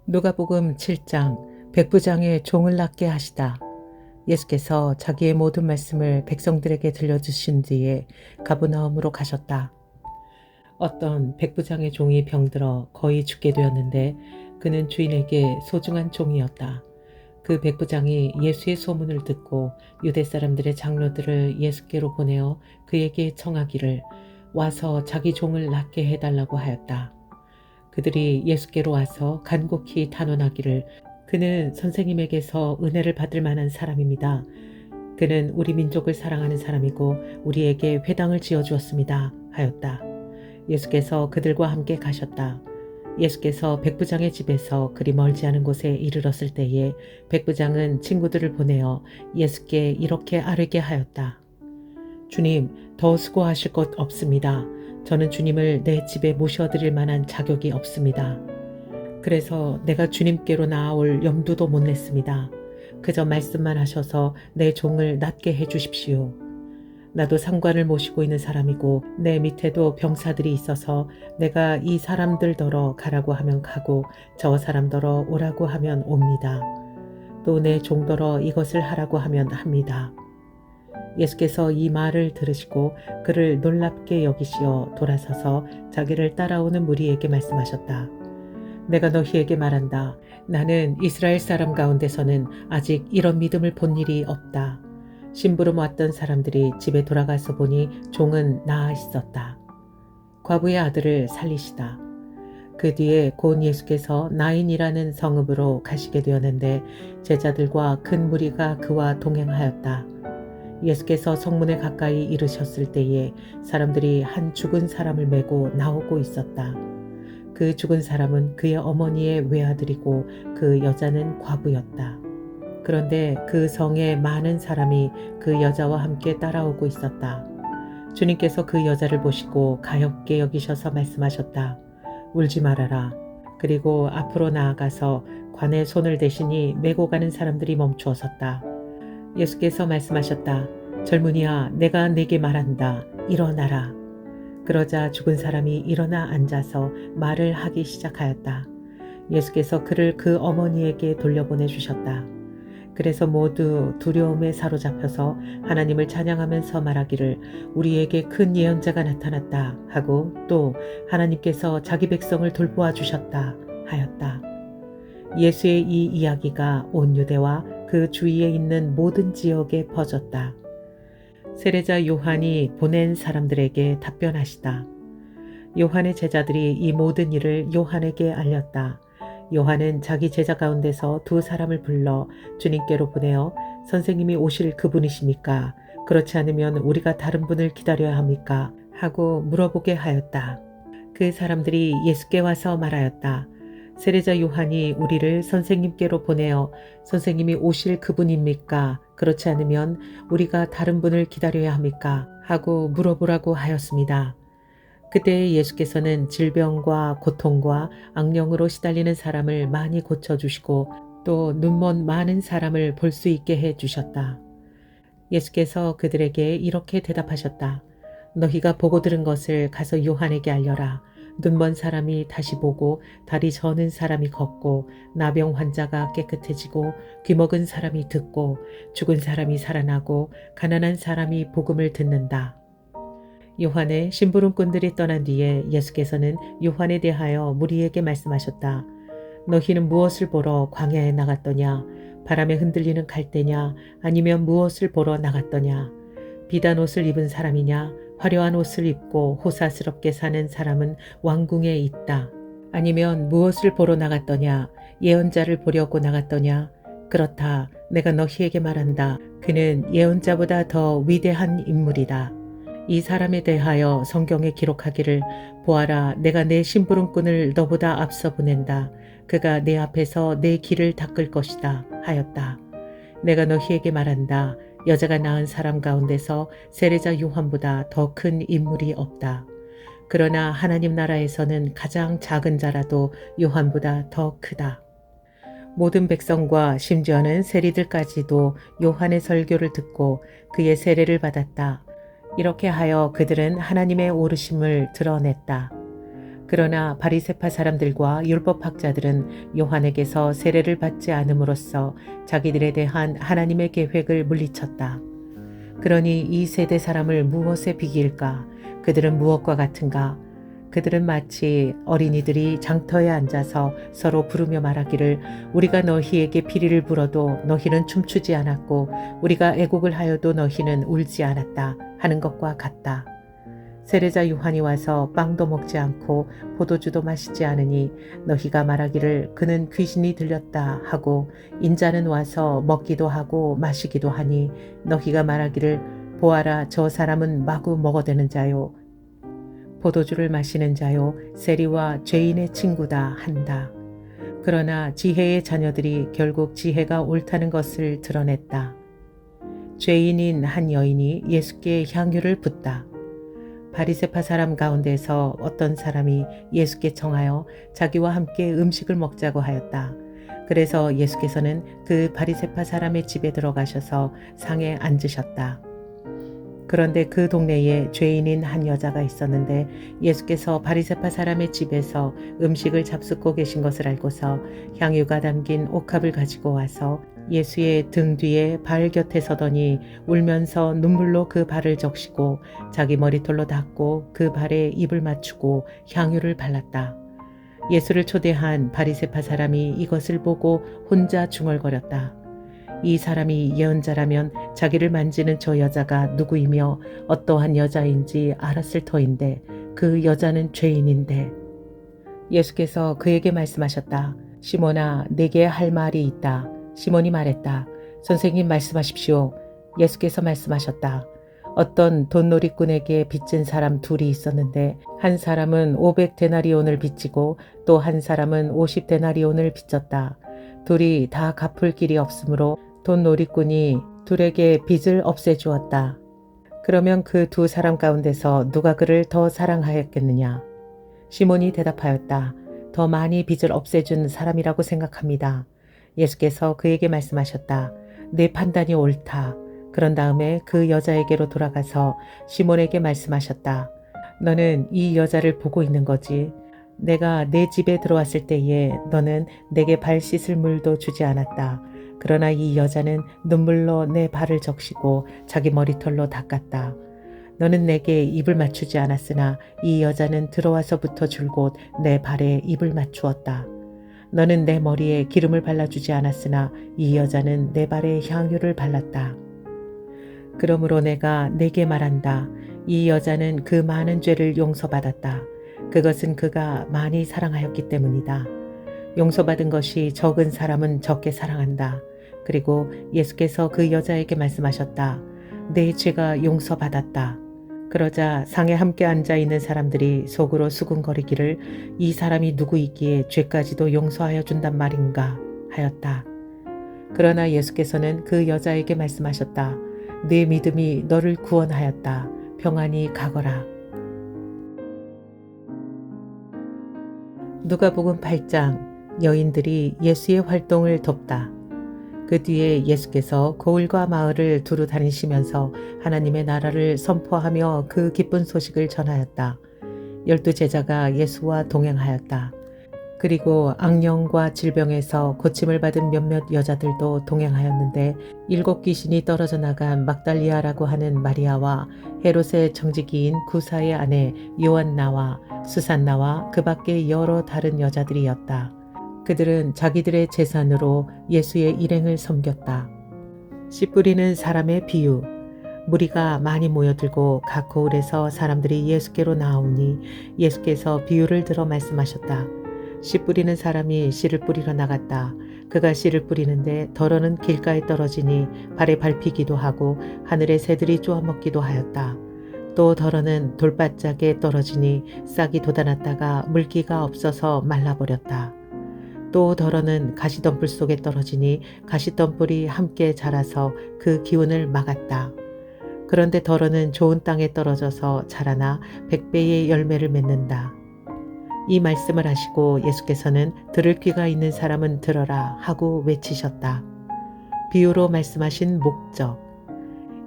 누가복음 7장 백부장의 종을 낫게 하시다. 예수께서 자기의 모든 말씀을 백성들에게 들려주신 뒤에 가버나움으로 가셨다. 어떤 백부장의 종이 병들어 거의 죽게 되었는데 그는 주인에게 소중한 종이었다. 그 백부장이 예수의 소문을 듣고 유대 사람들의 장로들을 예수께로 보내어 그에게 청하기를 와서 자기 종을 낫게 해달라고 하였다. 그들이 예수께로 와서 간곡히 탄원하기를 그는 선생님에게서 은혜를 받을 만한 사람입니다. 그는 우리 민족을 사랑하는 사람이고 우리에게 회당을 지어주었습니다. 하였다. 예수께서 그들과 함께 가셨다. 예수께서 백부장의 집에서 그리 멀지 않은 곳에 이르렀을 때에 백부장은 친구들을 보내어 예수께 이렇게 아뢰게 하였다. 주님, 더 수고하실 것 없습니다. 저는 주님을 내 집에 모셔드릴 만한 자격이 없습니다. 그래서 내가 주님께로 나아올 염두도 못 냈습니다. 그저 말씀만 하셔서 내 종을 낫게 해주십시오. 나도 상관을 모시고 있는 사람이고 내 밑에도 병사들이 있어서 내가 이 사람들더러 가라고 하면 가고 저 사람더러 오라고 하면 옵니다. 또 내 종더러 이것을 하라고 하면 합니다. 예수께서 이 말을 들으시고 그를 놀랍게 여기시어 돌아서서 자기를 따라오는 무리에게 말씀하셨다. 내가 너희에게 말한다. 나는 이스라엘 사람 가운데서는 아직 이런 믿음을 본 일이 없다. 심부름 왔던 사람들이 집에 돌아가서 보니 종은 나아 있었다. 과부의 아들을 살리시다. 그 뒤에 곧 예수께서 나인이라는 성읍으로 가시게 되었는데 제자들과 큰 무리가 그와 동행하였다. 예수께서 성문에 가까이 이르셨을 때에 사람들이 한 죽은 사람을 메고 나오고 있었다. 그 죽은 사람은 그의 어머니의 외아들이고 그 여자는 과부였다. 그런데 그 성에 많은 사람이 그 여자와 함께 따라오고 있었다. 주님께서 그 여자를 보시고 가엾게 여기셔서 말씀하셨다. 울지 말아라. 그리고 앞으로 나아가서 관에 손을 대시니 메고 가는 사람들이 멈추어 섰다. 예수께서 말씀하셨다. 젊은이야, 내가 내게 말한다. 일어나라. 그러자 죽은 사람이 일어나 앉아서 말을 하기 시작하였다. 예수께서 그를 그 어머니에게 돌려보내 주셨다. 그래서 모두 두려움에 사로잡혀서 하나님을 찬양하면서 말하기를 우리에게 큰 예언자가 나타났다 하고 또 하나님께서 자기 백성을 돌보아 주셨다 하였다. 예수의 이 이야기가 온 유대와 그 주위에 있는 모든 지역에 퍼졌다. 세례자 요한이 보낸 사람들에게 답변하시다. 요한의 제자들이 이 모든 일을 요한에게 알렸다. 요한은 자기 제자 가운데서 두 사람을 불러 주님께로 보내어 선생님이 오실 그분이십니까? 그렇지 않으면 우리가 다른 분을 기다려야 합니까? 하고 물어보게 하였다. 그 사람들이 예수께 와서 말하였다. 세례자 요한이 우리를 선생님께로 보내어 선생님이 오실 그분입니까? 그렇지 않으면 우리가 다른 분을 기다려야 합니까? 하고 물어보라고 하였습니다. 그때 예수께서는 질병과 고통과 악령으로 시달리는 사람을 많이 고쳐주시고 또 눈먼 많은 사람을 볼 수 있게 해주셨다. 예수께서 그들에게 이렇게 대답하셨다. 너희가 보고 들은 것을 가서 요한에게 알려라. 눈먼 사람이 다시 보고 다리 저는 사람이 걷고 나병 환자가 깨끗해지고 귀먹은 사람이 듣고 죽은 사람이 살아나고 가난한 사람이 복음을 듣는다. 요한의 심부름꾼들이 떠난 뒤에 예수께서는 요한에 대하여 무리에게 말씀하셨다. 너희는 무엇을 보러 광야에 나갔더냐? 바람에 흔들리는 갈대냐? 아니면 무엇을 보러 나갔더냐? 비단 옷을 입은 사람이냐? 화려한 옷을 입고 호사스럽게 사는 사람은 왕궁에 있다. 아니면 무엇을 보러 나갔더냐? 예언자를 보려고 나갔더냐? 그렇다. 내가 너희에게 말한다. 그는 예언자보다 더 위대한 인물이다. 이 사람에 대하여 성경에 기록하기를 보아라, 내가 내 심부름꾼을 너보다 앞서 보낸다. 그가 내 앞에서 내 길을 닦을 것이다 하였다. 내가 너희에게 말한다. 여자가 낳은 사람 가운데서 세례자 요한보다 더 큰 인물이 없다. 그러나 하나님 나라에서는 가장 작은 자라도 요한보다 더 크다. 모든 백성과 심지어는 세리들까지도 요한의 설교를 듣고 그의 세례를 받았다. 이렇게 하여 그들은 하나님의 오르심을 드러냈다. 그러나 바리새파 사람들과 율법학자들은 요한에게서 세례를 받지 않음으로써 자기들에 대한 하나님의 계획을 물리쳤다. 그러니 이 세대 사람을 무엇에 비길까? 그들은 무엇과 같은가? 그들은 마치 어린이들이 장터에 앉아서 서로 부르며 말하기를 우리가 너희에게 피리를 불어도 너희는 춤추지 않았고 우리가 애곡을 하여도 너희는 울지 않았다 하는 것과 같다. 세례자 요한이 와서 빵도 먹지 않고 포도주도 마시지 않으니 너희가 말하기를 그는 귀신이 들렸다 하고 인자는 와서 먹기도 하고 마시기도 하니 너희가 말하기를 보아라 저 사람은 마구 먹어대는 자요 포도주를 마시는 자요 세리와 죄인의 친구다 한다. 그러나 지혜의 자녀들이 결국 지혜가 옳다는 것을 드러냈다. 죄인인 한 여인이 예수께 향유를 붓다. 바리새파 사람 가운데서 어떤 사람이 예수께 청하여 자기와 함께 음식을 먹자고 하였다. 그래서 예수께서는 그 바리새파 사람의 집에 들어가셔서 상에 앉으셨다. 그런데 그 동네에 죄인인 한 여자가 있었는데 예수께서 바리새파 사람의 집에서 음식을 잡숫고 계신 것을 알고서 향유가 담긴 옥합을 가지고 와서 예수의 등 뒤에 발 곁에 서더니 울면서 눈물로 그 발을 적시고 자기 머리털로 닦고 그 발에 입을 맞추고 향유를 발랐다. 예수를 초대한 바리새파 사람이 이것을 보고 혼자 중얼거렸다. 이 사람이 예언자라면 자기를 만지는 저 여자가 누구이며 어떠한 여자인지 알았을 터인데 그 여자는 죄인인데. 예수께서 그에게 말씀하셨다. 시몬아, 내게 할 말이 있다. 시몬이 말했다. 선생님 말씀하십시오. 예수께서 말씀하셨다. 어떤 돈놀이꾼에게 빚진 사람 둘이 있었는데 한 사람은 500데나리온을 빚지고 또 한 사람은 50데나리온을 빚졌다. 둘이 다 갚을 길이 없으므로 돈놀이꾼이 둘에게 빚을 없애주었다. 그러면 그 두 사람 가운데서 누가 그를 더 사랑하였겠느냐? 시몬이 대답하였다. 더 많이 빚을 없애준 사람이라고 생각합니다. 예수께서 그에게 말씀하셨다. 내 판단이 옳다. 그런 다음에 그 여자에게로 돌아가서 시몬에게 말씀하셨다. 너는 이 여자를 보고 있는 거지. 내가 내 집에 들어왔을 때에 너는 내게 발 씻을 물도 주지 않았다. 그러나 이 여자는 눈물로 내 발을 적시고 자기 머리털로 닦았다. 너는 내게 입을 맞추지 않았으나 이 여자는 들어와서부터 줄곧 내 발에 입을 맞추었다. 너는 내 머리에 기름을 발라주지 않았으나 이 여자는 내 발에 향유를 발랐다. 그러므로 내가 네게 말한다. 이 여자는 그 많은 죄를 용서받았다. 그것은 그가 많이 사랑하였기 때문이다. 용서받은 것이 적은 사람은 적게 사랑한다. 그리고 예수께서 그 여자에게 말씀하셨다. 내 죄가 용서받았다. 그러자 상에 함께 앉아있는 사람들이 속으로 수군거리기를 이 사람이 누구이기에 죄까지도 용서하여 준단 말인가 하였다. 그러나 예수께서는 그 여자에게 말씀하셨다. 네 믿음이 너를 구원하였다. 평안히 가거라. 누가복음 8장 여인들이 예수의 활동을 돕다. 그 뒤에 예수께서 고을과 마을을 두루 다니시면서 하나님의 나라를 선포하며 그 기쁜 소식을 전하였다. 12 제자가 예수와 동행하였다. 그리고 악령과 질병에서 고침을 받은 몇몇 여자들도 동행하였는데 7 귀신이 떨어져 나간 막달리아라고 하는 마리아와 헤롯의 정직이인 구사의 아내 요한나와 수산나와 그 밖에 여러 다른 여자들이었다. 그들은 자기들의 재산으로 예수의 일행을 섬겼다. 씨 뿌리는 사람의 비유. 무리가 많이 모여들고 각 고을에서 사람들이 예수께로 나오니 예수께서 비유를 들어 말씀하셨다. 씨 뿌리는 사람이 씨를 뿌리러 나갔다. 그가 씨를 뿌리는데 덜어는 길가에 떨어지니 발에 밟히기도 하고 하늘의 새들이 쪼아먹기도 하였다. 또 덜어는 돌바짝에 떨어지니 싹이 돋아났다가 물기가 없어서 말라버렸다. 또 덜어는 가시덤불 속에 떨어지니 가시덤불이 함께 자라서 그 기운을 막았다. 그런데 덜어는 좋은 땅에 떨어져서 자라나 100배의 열매를 맺는다. 이 말씀을 하시고 예수께서는 들을 귀가 있는 사람은 들어라 하고 외치셨다. 비유로 말씀하신 목적.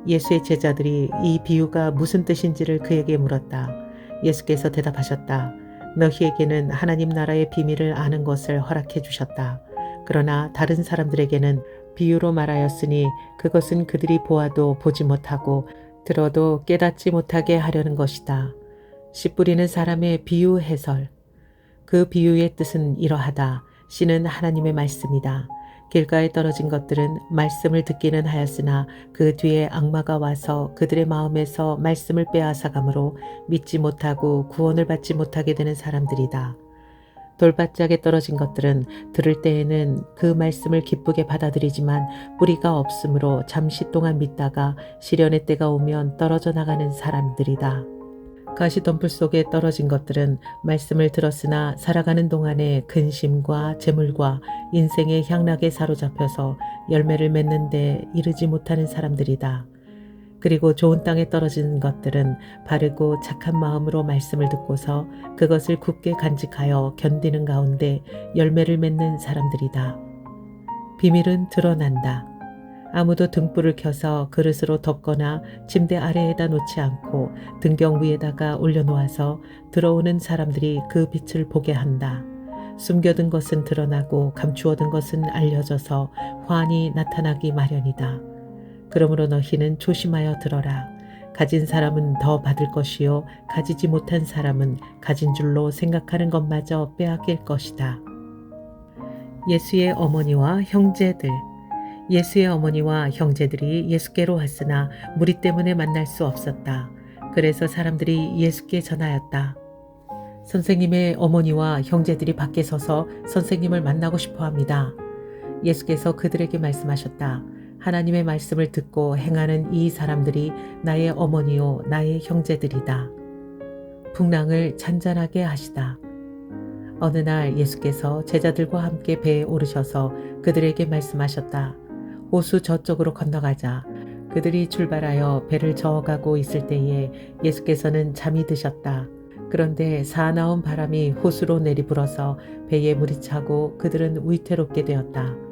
예수의 제자들이 이 비유가 무슨 뜻인지를 그에게 물었다. 예수께서 대답하셨다. 너희에게는 하나님 나라의 비밀을 아는 것을 허락해 주셨다. 그러나 다른 사람들에게는 비유로 말하였으니 그것은 그들이 보아도 보지 못하고 들어도 깨닫지 못하게 하려는 것이다. 씨 뿌리는 사람의 비유 해설. 그 비유의 뜻은 이러하다. 씨는 하나님의 말씀이다. 길가에 떨어진 것들은 말씀을 듣기는 하였으나 그 뒤에 악마가 와서 그들의 마음에서 말씀을 빼앗아가므로 믿지 못하고 구원을 받지 못하게 되는 사람들이다. 돌바짝에 떨어진 것들은 들을 때에는 그 말씀을 기쁘게 받아들이지만 뿌리가 없으므로 잠시 동안 믿다가 시련의 때가 오면 떨어져 나가는 사람들이다. 가시덤불 속에 떨어진 것들은 말씀을 들었으나 살아가는 동안에 근심과 재물과 인생의 향락에 사로잡혀서 열매를 맺는 데 이르지 못하는 사람들이다. 그리고 좋은 땅에 떨어진 것들은 바르고 착한 마음으로 말씀을 듣고서 그것을 굳게 간직하여 견디는 가운데 열매를 맺는 사람들이다. 비밀은 드러난다. 아무도 등불을 켜서 그릇으로 덮거나 침대 아래에다 놓지 않고 등경 위에다가 올려놓아서 들어오는 사람들이 그 빛을 보게 한다. 숨겨둔 것은 드러나고 감추어둔 것은 알려져서 환히 나타나기 마련이다. 그러므로 너희는 조심하여 들어라. 가진 사람은 더 받을 것이요 가지지 못한 사람은 가진 줄로 생각하는 것마저 빼앗길 것이다. 예수의 어머니와 형제들. 예수의 어머니와 형제들이 예수께로 왔으나 무리 때문에 만날 수 없었다. 그래서 사람들이 예수께 전하였다. 선생님의 어머니와 형제들이 밖에 서서 선생님을 만나고 싶어 합니다. 예수께서 그들에게 말씀하셨다. 하나님의 말씀을 듣고 행하는 이 사람들이 나의 어머니요 나의 형제들이다. 풍랑을 잔잔하게 하시다. 어느 날 예수께서 제자들과 함께 배에 오르셔서 그들에게 말씀하셨다. 호수 저쪽으로 건너가자. 그들이 출발하여 배를 저어가고 있을 때에 예수께서는 잠이 드셨다. 그런데 사나운 바람이 호수로 내리불어서 배에 물이 차고 그들은 위태롭게 되었다.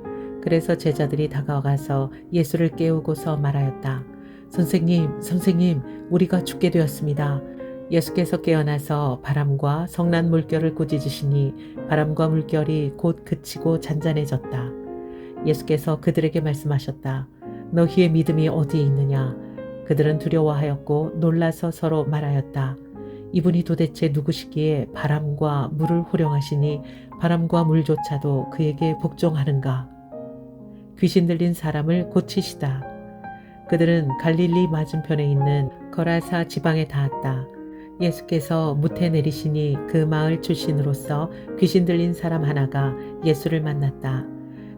그래서 제자들이 다가가서 예수를 깨우고서 말하였다. 선생님, 선생님, 우리가 죽게 되었습니다. 예수께서 깨어나서 바람과 성난 물결을 꾸짖으시니 바람과 물결이 곧 그치고 잔잔해졌다. 예수께서 그들에게 말씀하셨다. 너희의 믿음이 어디에 있느냐? 그들은 두려워하였고 놀라서 서로 말하였다. 이분이 도대체 누구시기에 바람과 물을 호령하시니 바람과 물조차도 그에게 복종하는가? 귀신 들린 사람을 고치시다. 그들은 갈릴리 맞은편에 있는 거라사 지방에 닿았다. 예수께서 무태 내리시니 그 마을 출신으로서 귀신 들린 사람 하나가 예수를 만났다.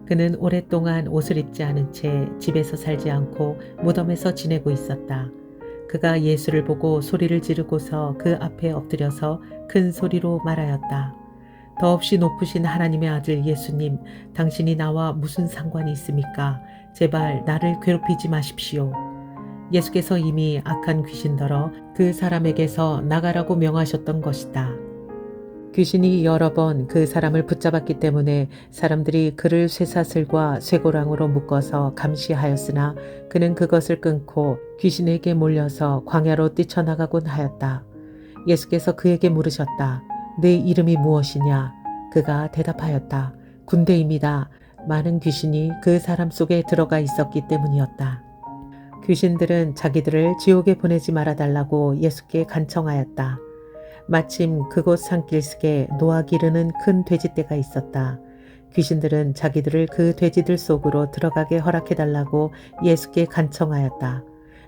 그는 오랫동안 옷을 입지 않은 채 집에서 살지 않고 무덤에서 지내고 있었다. 그가 예수를 보고 소리를 지르고서 그 앞에 엎드려서 큰 소리로 말하였다. 더없이 높으신 하나님의 아들 예수님, 당신이 나와 무슨 상관이 있습니까? 제발 나를 괴롭히지 마십시오. 예수께서 이미 악한 귀신더러 그 사람에게서 나가라고 명하셨던 것이다. 귀신이 여러 번 그 사람을 붙잡았기 때문에 사람들이 그를 쇠사슬과 쇠고랑으로 묶어서 감시하였으나 그는 그것을 끊고 귀신에게 몰려서 광야로 뛰쳐나가곤 하였다. 예수께서 그에게 물으셨다. 내 이름이 무엇이냐? 그가 대답하였다. 군대입니다. 많은 귀신이 그 사람 속에 들어가 있었기 때문이었다. 귀신들은 자기들을 지옥에 보내지 말아달라고 예수께 간청하였다. 마침 그곳 산길석에 노아 기르는 큰 돼지떼가 있었다. 귀신들은 자기들을 그 돼지들 속으로 들어가게 허락해달라고 예수께 간청하였다.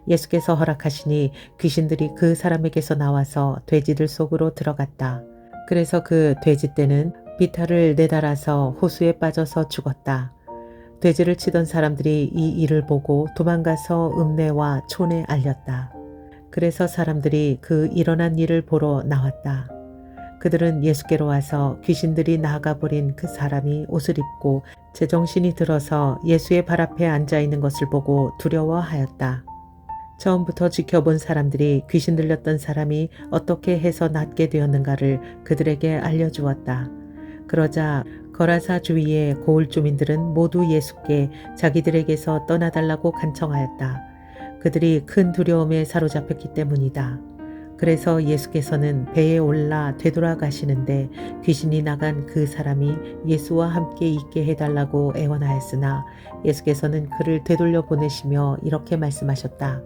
예수께서 허락하시니 귀신들이 그 사람에게서 나와서 돼지들 속으로 들어갔다. 그래서 그 돼지떼는 비탈을 내달아서 호수에 빠져서 죽었다. 돼지를 치던 사람들이 이 일을 보고 도망가서 읍내와 촌에 알렸다. 그래서 사람들이 그 일어난 일을 보러 나왔다. 그들은 예수께로 와서 귀신들이 나가버린 그 사람이 옷을 입고 제정신이 들어서 예수의 발 앞에 앉아 있는 것을 보고 두려워하였다. 처음부터 지켜본 사람들이 귀신 들렸던 사람이 어떻게 해서 낫게 되었는가를 그들에게 알려주었다. 그러자 거라사 주위의 고을 주민들은 모두 예수께 자기들에게서 떠나달라고 간청하였다. 그들이 큰 두려움에 사로잡혔기 때문이다. 그래서 예수께서는 배에 올라 되돌아가시는데 귀신이 나간 그 사람이 예수와 함께 있게 해달라고 애원하였으나 예수께서는 그를 되돌려 보내시며 이렇게 말씀하셨다.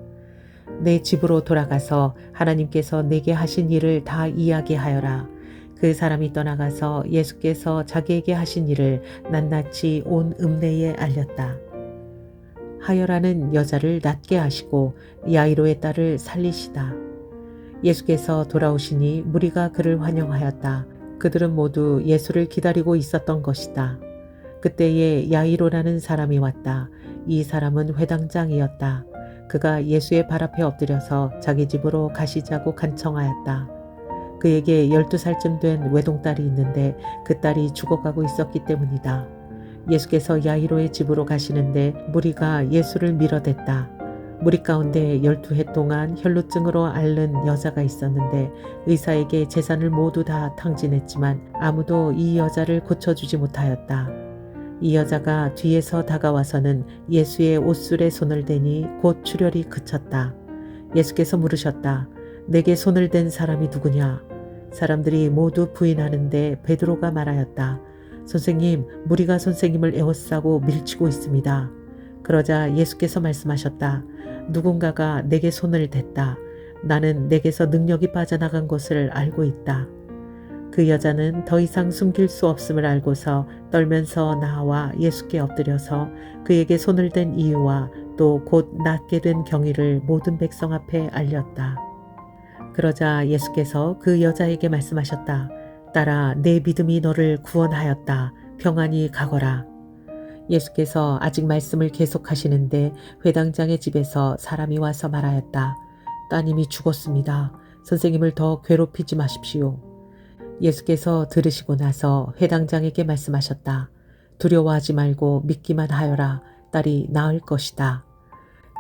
내 집으로 돌아가서 하나님께서 내게 하신 일을 다 이야기하여라. 그 사람이 떠나가서 예수께서 자기에게 하신 일을 낱낱이 온 읍내에 알렸다. 하여라는 여자를 낫게 하시고 야이로의 딸을 살리시다. 예수께서 돌아오시니 무리가 그를 환영하였다. 그들은 모두 예수를 기다리고 있었던 것이다. 그때에 야이로라는 사람이 왔다. 이 사람은 회당장이었다. 그가 예수의 발 앞에 엎드려서 자기 집으로 가시자고 간청하였다. 그에게 12살쯤 된 외동딸이 있는데 그 딸이 죽어가고 있었기 때문이다. 예수께서 야이로의 집으로 가시는데 무리가 예수를 밀어댔다. 무리 가운데 12해 동안 혈루증으로 앓는 여자가 있었는데 의사에게 재산을 모두 다 탕진했지만 아무도 이 여자를 고쳐주지 못하였다. 이 여자가 뒤에서 다가와서는 예수의 옷술에 손을 대니 곧 출혈이 그쳤다. 예수께서 물으셨다. 내게 손을 댄 사람이 누구냐? 사람들이 모두 부인하는데 베드로가 말하였다. 선생님, 무리가 선생님을 에워싸고 밀치고 있습니다. 그러자 예수께서 말씀하셨다. 누군가가 내게 손을 댔다. 나는 내게서 능력이 빠져나간 것을 알고 있다. 그 여자는 더 이상 숨길 수 없음을 알고서 떨면서 나와 예수께 엎드려서 그에게 손을 댄 이유와 또 곧 낫게 된 경위를 모든 백성 앞에 알렸다. 그러자 예수께서 그 여자에게 말씀하셨다. 딸아, 내 믿음이 너를 구원하였다. 평안히 가거라. 예수께서 아직 말씀을 계속하시는데 회당장의 집에서 사람이 와서 말하였다. 따님이 죽었습니다. 선생님을 더 괴롭히지 마십시오. 예수께서 들으시고 나서 회당장에게 말씀하셨다. 두려워하지 말고 믿기만 하여라. 딸이 나을 것이다.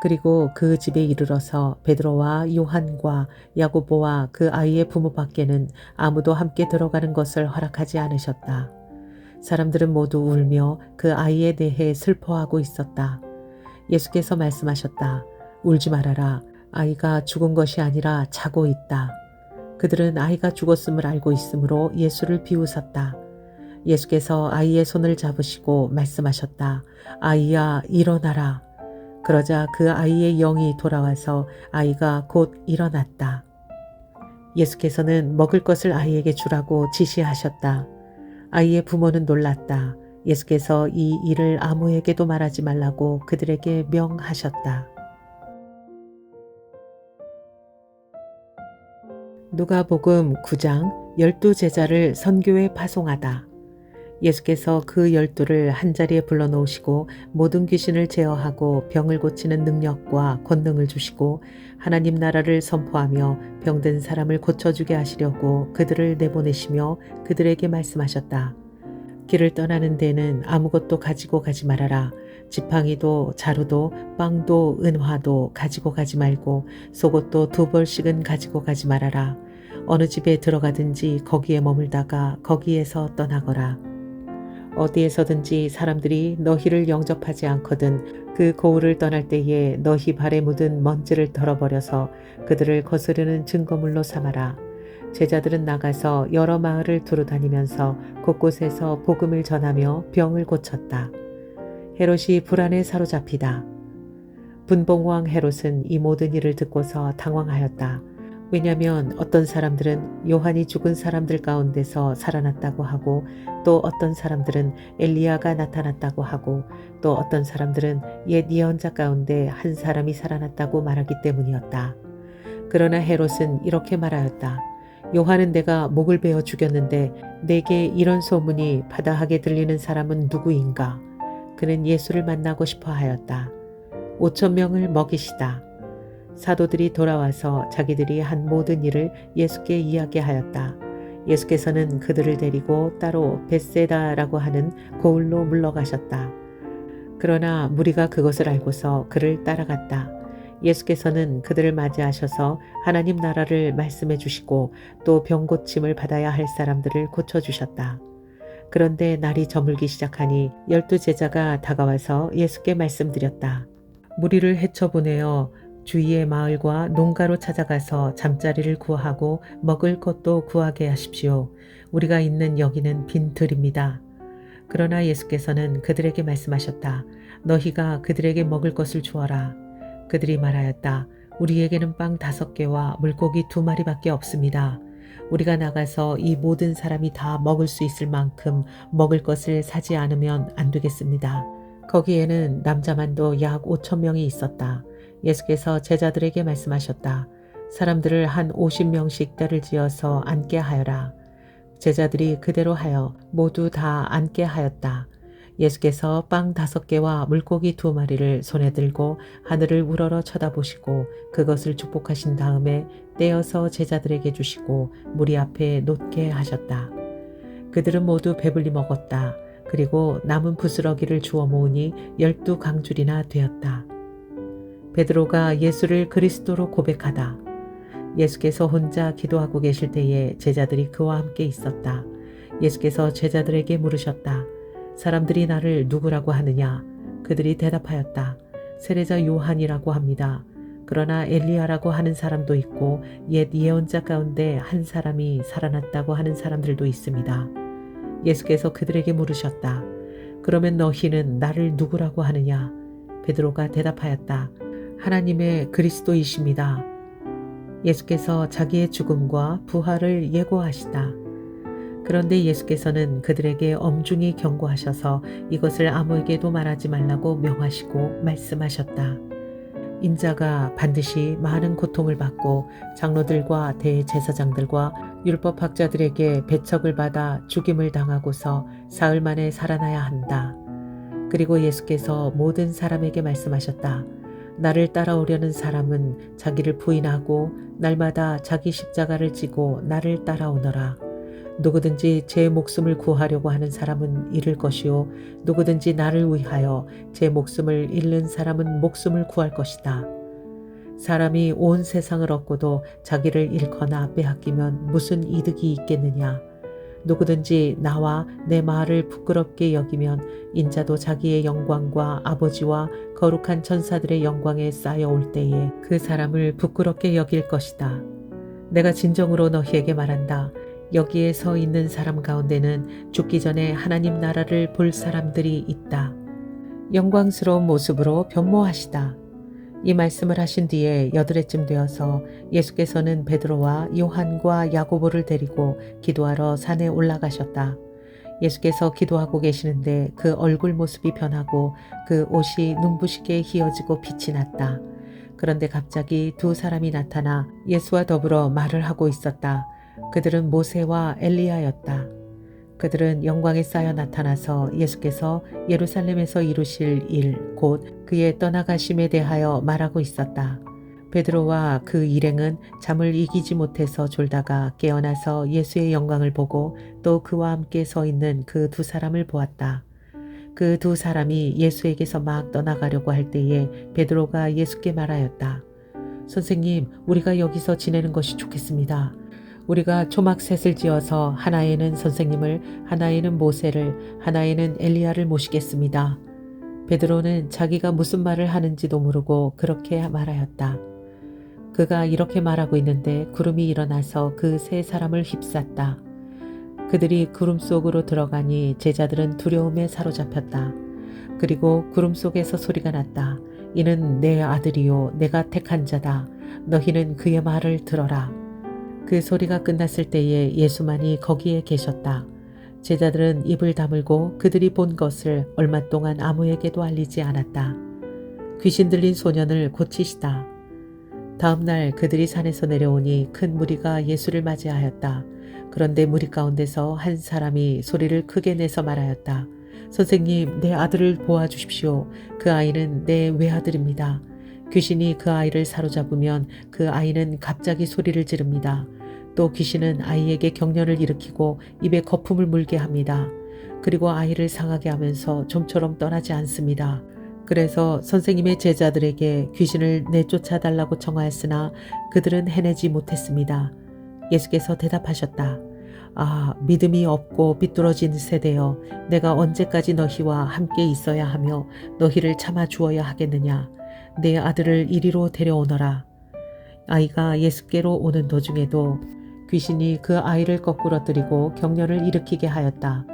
그리고 그 집에 이르러서 베드로와 요한과 야고보와 그 아이의 부모밖에는 아무도 함께 들어가는 것을 허락하지 않으셨다. 사람들은 모두 울며 그 아이에 대해 슬퍼하고 있었다. 예수께서 말씀하셨다. 울지 말아라. 아이가 죽은 것이 아니라 자고 있다. 그들은 아이가 죽었음을 알고 있으므로 예수를 비웃었다. 예수께서 아이의 손을 잡으시고 말씀하셨다. 아이야, 일어나라. 그러자 그 아이의 영이 돌아와서 아이가 곧 일어났다. 예수께서는 먹을 것을 아이에게 주라고 지시하셨다. 아이의 부모는 놀랐다. 예수께서 이 일을 아무에게도 말하지 말라고 그들에게 명하셨다. 누가복음 9장 12제자를 선교에 파송하다. 예수께서 그 12를 한자리에 불러놓으시고 모든 귀신을 제어하고 병을 고치는 능력과 권능을 주시고 하나님 나라를 선포하며 병든 사람을 고쳐주게 하시려고 그들을 내보내시며 그들에게 말씀하셨다. 길을 떠나는 데는 아무것도 가지고 가지 말아라. 지팡이도 자루도 빵도 은화도 가지고 가지 말고 속옷도 2벌씩은 가지고 가지 말아라. 어느 집에 들어가든지 거기에 머물다가 거기에서 떠나거라. 어디에서든지 사람들이 너희를 영접하지 않거든 그 고을을 떠날 때에 너희 발에 묻은 먼지를 털어버려서 그들을 거스르는 증거물로 삼아라. 제자들은 나가서 여러 마을을 두루다니면서 곳곳에서 복음을 전하며 병을 고쳤다. 헤롯이 불안에 사로잡히다. 분봉왕 헤롯은 이 모든 일을 듣고서 당황하였다. 왜냐하면 어떤 사람들은 요한이 죽은 사람들 가운데서 살아났다고 하고 또 어떤 사람들은 엘리야가 나타났다고 하고 또 어떤 사람들은 옛 예언자 가운데 한 사람이 살아났다고 말하기 때문이었다. 그러나 헤롯은 이렇게 말하였다. 요한은 내가 목을 베어 죽였는데 내게 이런 소문이 바다하게 들리는 사람은 누구인가? 그는 예수를 만나고 싶어 하였다. 5,000명을 먹이시다. 사도들이 돌아와서 자기들이 한 모든 일을 예수께 이야기하였다. 예수께서는 그들을 데리고 따로 벳세다라고 하는 고을로 물러가셨다. 그러나 무리가 그것을 알고서 그를 따라갔다. 예수께서는 그들을 맞이하셔서 하나님 나라를 말씀해 주시고 또 병 고침을 받아야 할 사람들을 고쳐주셨다. 그런데 날이 저물기 시작하니 12제자가 다가와서 예수께 말씀드렸다. 무리를 헤쳐보내어 주위의 마을과 농가로 찾아가서 잠자리를 구하고 먹을 것도 구하게 하십시오. 우리가 있는 여기는 빈들입니다. 그러나 예수께서는 그들에게 말씀하셨다. 너희가 그들에게 먹을 것을 주어라. 그들이 말하였다. 우리에게는 빵 5개와 물고기 2마리밖에 없습니다. 우리가 나가서 이 모든 사람이 다 먹을 수 있을 만큼 먹을 것을 사지 않으면 안 되겠습니다. 거기에는 남자만도 약 5,000명이 있었다. 예수께서 제자들에게 말씀하셨다. 사람들을 한 50명씩 때를 지어서 앉게 하여라. 제자들이 그대로 하여 모두 다 앉게 하였다. 예수께서 빵 5개와 물고기 2마리를 손에 들고 하늘을 우러러 쳐다보시고 그것을 축복하신 다음에 떼어서 제자들에게 주시고 무리 앞에 놓게 하셨다. 그들은 모두 배불리 먹었다. 그리고 남은 부스러기를 주워 모으니 12강줄이나 되었다. 베드로가 예수를 그리스도로 고백하다. 예수께서 혼자 기도하고 계실 때에 제자들이 그와 함께 있었다. 예수께서 제자들에게 물으셨다. 사람들이 나를 누구라고 하느냐? 그들이 대답하였다. 세례자 요한이라고 합니다. 그러나 엘리야라고 하는 사람도 있고 옛 예언자 가운데 한 사람이 살아났다고 하는 사람들도 있습니다. 예수께서 그들에게 물으셨다. 그러면 너희는 나를 누구라고 하느냐? 베드로가 대답하였다. 하나님의 그리스도이십니다. 예수께서 자기의 죽음과 부활을 예고하시다. 그런데 예수께서는 그들에게 엄중히 경고하셔서 이것을 아무에게도 말하지 말라고 명하시고 말씀하셨다. 인자가 반드시 많은 고통을 받고 장로들과 대제사장들과 율법학자들에게 배척을 받아 죽임을 당하고서 사흘 만에 살아나야 한다. 그리고 예수께서 모든 사람에게 말씀하셨다. 나를 따라오려는 사람은 자기를 부인하고 날마다 자기 십자가를 지고 나를 따라오너라. 누구든지 제 목숨을 구하려고 하는 사람은 잃을 것이요 누구든지 나를 위하여 제 목숨을 잃는 사람은 목숨을 구할 것이다. 사람이 온 세상을 얻고도 자기를 잃거나 빼앗기면 무슨 이득이 있겠느냐. 누구든지 나와 내 말을 부끄럽게 여기면 인자도 자기의 영광과 아버지와 거룩한 천사들의 영광에 쌓여올 때에 그 사람을 부끄럽게 여길 것이다. 내가 진정으로 너희에게 말한다. 여기에 서 있는 사람 가운데는 죽기 전에 하나님 나라를 볼 사람들이 있다. 영광스러운 모습으로 변모하시다. 이 말씀을 하신 뒤에 8해쯤 되어서 예수께서는 베드로와 요한과 야고보를 데리고 기도하러 산에 올라가셨다. 예수께서 기도하고 계시는데 그 얼굴 모습이 변하고 그 옷이 눈부시게 휘어지고 빛이 났다. 그런데 갑자기 2 사람이 나타나 예수와 더불어 말을 하고 있었다. 그들은 모세와 엘리야였다. 그들은 영광에 쌓여 나타나서 예수께서 예루살렘에서 이루실 일, 곧 그의 떠나가심에 대하여 말하고 있었다. 베드로와 그 일행은 잠을 이기지 못해서 졸다가 깨어나서 예수의 영광을 보고 또 그와 함께 서 있는 그 2 사람을 보았다. 그 2 사람이 예수에게서 막 떠나가려고 할 때에 베드로가 예수께 말하였다. 선생님, 우리가 여기서 지내는 것이 좋겠습니다. 우리가 초막셋을 지어서 하나에는 선생님을, 하나에는 모세를, 하나에는 엘리야를 모시겠습니다. 베드로는 자기가 무슨 말을 하는지도 모르고 그렇게 말하였다. 그가 이렇게 말하고 있는데 구름이 일어나서 그 3 사람을 휩쌌다. 그들이 구름 속으로 들어가니 제자들은 두려움에 사로잡혔다. 그리고 구름 속에서 소리가 났다. 이는 내 아들이요 내가 택한 자다. 너희는 그의 말을 들어라. 그 소리가 끝났을 때에 예수만이 거기에 계셨다. 제자들은 입을 다물고 그들이 본 것을 얼마 동안 아무에게도 알리지 않았다. 귀신 들린 소년을 고치시다. 다음 날 그들이 산에서 내려오니 큰 무리가 예수를 맞이하였다. 그런데 무리 가운데서 한 사람이 소리를 크게 내서 말하였다. 선생님, 내 아들을 보아주십시오. 그 아이는 내 외아들입니다. 귀신이 그 아이를 사로잡으면 그 아이는 갑자기 소리를 지릅니다. 또 귀신은 아이에게 경련을 일으키고 입에 거품을 물게 합니다. 그리고 아이를 상하게 하면서 좀처럼 떠나지 않습니다. 그래서 선생님의 제자들에게 귀신을 내쫓아달라고 청하였으나 그들은 해내지 못했습니다. 예수께서 대답하셨다. 아, 믿음이 없고 비뚤어진 세대여, 내가 언제까지 너희와 함께 있어야 하며 너희를 참아 주어야 하겠느냐. 내 아들을 이리로 데려오너라. 아이가 예수께로 오는 도중에도 귀신이 그 아이를 거꾸러뜨리고 격렬을 일으키게 하였다.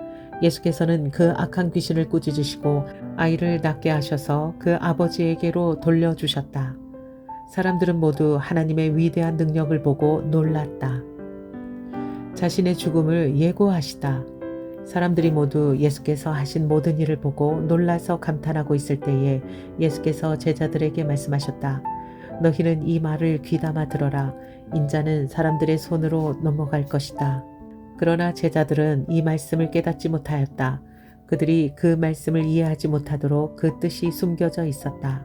예수께서는 그 악한 귀신을 꾸짖으시고 아이를 낫게 하셔서 그 아버지에게로 돌려주셨다. 사람들은 모두 하나님의 위대한 능력을 보고 놀랐다. 자신의 죽음을 예고하시다. 사람들이 모두 예수께서 하신 모든 일을 보고 놀라서 감탄하고 있을 때에 예수께서 제자들에게 말씀하셨다. 너희는 이 말을 귀담아 들어라. 인자는 사람들의 손으로 넘어갈 것이다. 그러나 제자들은 이 말씀을 깨닫지 못하였다. 그들이 그 말씀을 이해하지 못하도록 그 뜻이 숨겨져 있었다.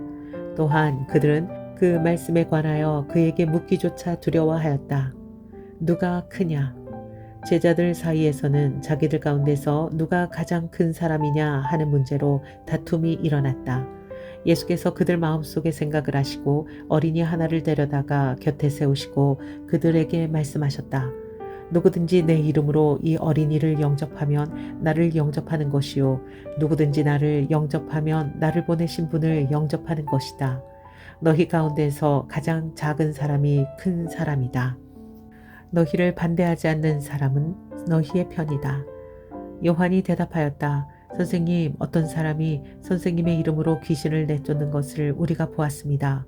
또한 그들은 그 말씀에 관하여 그에게 묻기조차 두려워하였다. 누가 크냐? 제자들 사이에서는 자기들 가운데서 누가 가장 큰 사람이냐 하는 문제로 다툼이 일어났다. 예수께서 그들 마음속에 생각을 하시고 어린이 하나를 데려다가 곁에 세우시고 그들에게 말씀하셨다. 누구든지 내 이름으로 이 어린이를 영접하면 나를 영접하는 것이요. 누구든지 나를 영접하면 나를 보내신 분을 영접하는 것이다. 너희 가운데서 가장 작은 사람이 큰 사람이다. 너희를 반대하지 않는 사람은 너희의 편이다. 요한이 대답하였다. 선생님, 어떤 사람이 선생님의 이름으로 귀신을 내쫓는 것을 우리가 보았습니다.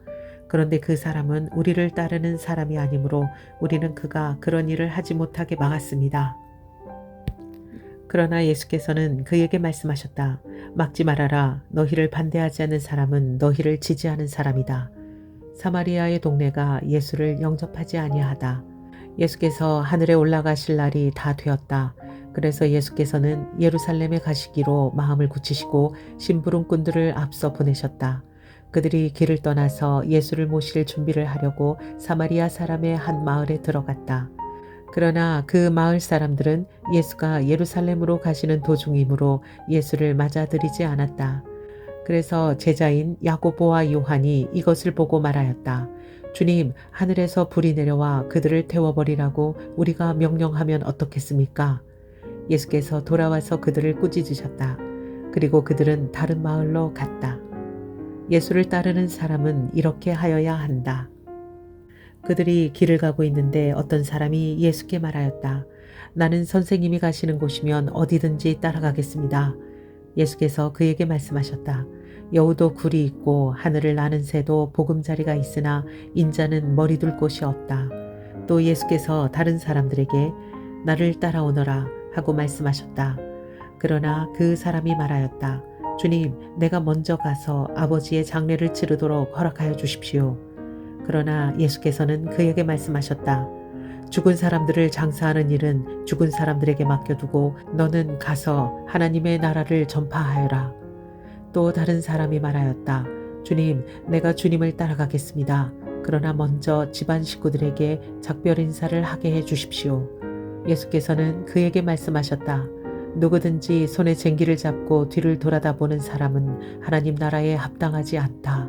그런데 그 사람은 우리를 따르는 사람이 아니므로 우리는 그가 그런 일을 하지 못하게 막았습니다. 그러나 예수께서는 그에게 말씀하셨다. 막지 말아라. 너희를 반대하지 않는 사람은 너희를 지지하는 사람이다. 사마리아의 동네가 예수를 영접하지 아니하다. 예수께서 하늘에 올라가실 날이 다 되었다. 그래서 예수께서는 예루살렘에 가시기로 마음을 굳히시고 심부름꾼들을 앞서 보내셨다. 그들이 길을 떠나서 예수를 모실 준비를 하려고 사마리아 사람의 한 마을에 들어갔다. 그러나 그 마을 사람들은 예수가 예루살렘으로 가시는 도중이므로 예수를 맞아들이지 않았다. 그래서 제자인 야고보와 요한이 이것을 보고 말하였다. 주님, 하늘에서 불이 내려와 그들을 태워버리라고 우리가 명령하면 어떻겠습니까? 예수께서 돌아와서 그들을 꾸짖으셨다. 그리고 그들은 다른 마을로 갔다. 예수를 따르는 사람은 이렇게 하여야 한다. 그들이 길을 가고 있는데 어떤 사람이 예수께 말하였다. 나는 선생님이 가시는 곳이면 어디든지 따라가겠습니다. 예수께서 그에게 말씀하셨다. 여우도 굴이 있고 하늘을 나는 새도 보금자리가 있으나 인자는 머리 둘 곳이 없다. 또 예수께서 다른 사람들에게 나를 따라오너라 하고 말씀하셨다. 그러나 그 사람이 말하였다. 주님, 내가 먼저 가서 아버지의 장례를 치르도록 허락하여 주십시오. 그러나 예수께서는 그에게 말씀하셨다. 죽은 사람들을 장사하는 일은 죽은 사람들에게 맡겨두고 너는 가서 하나님의 나라를 전파하여라. 또 다른 사람이 말하였다. 주님, 내가 주님을 따라가겠습니다. 그러나 먼저 집안 식구들에게 작별 인사를 하게 해 주십시오. 예수께서는 그에게 말씀하셨다. 누구든지 손에 쟁기를 잡고 뒤를 돌아다보는 사람은 하나님 나라에 합당하지 않다.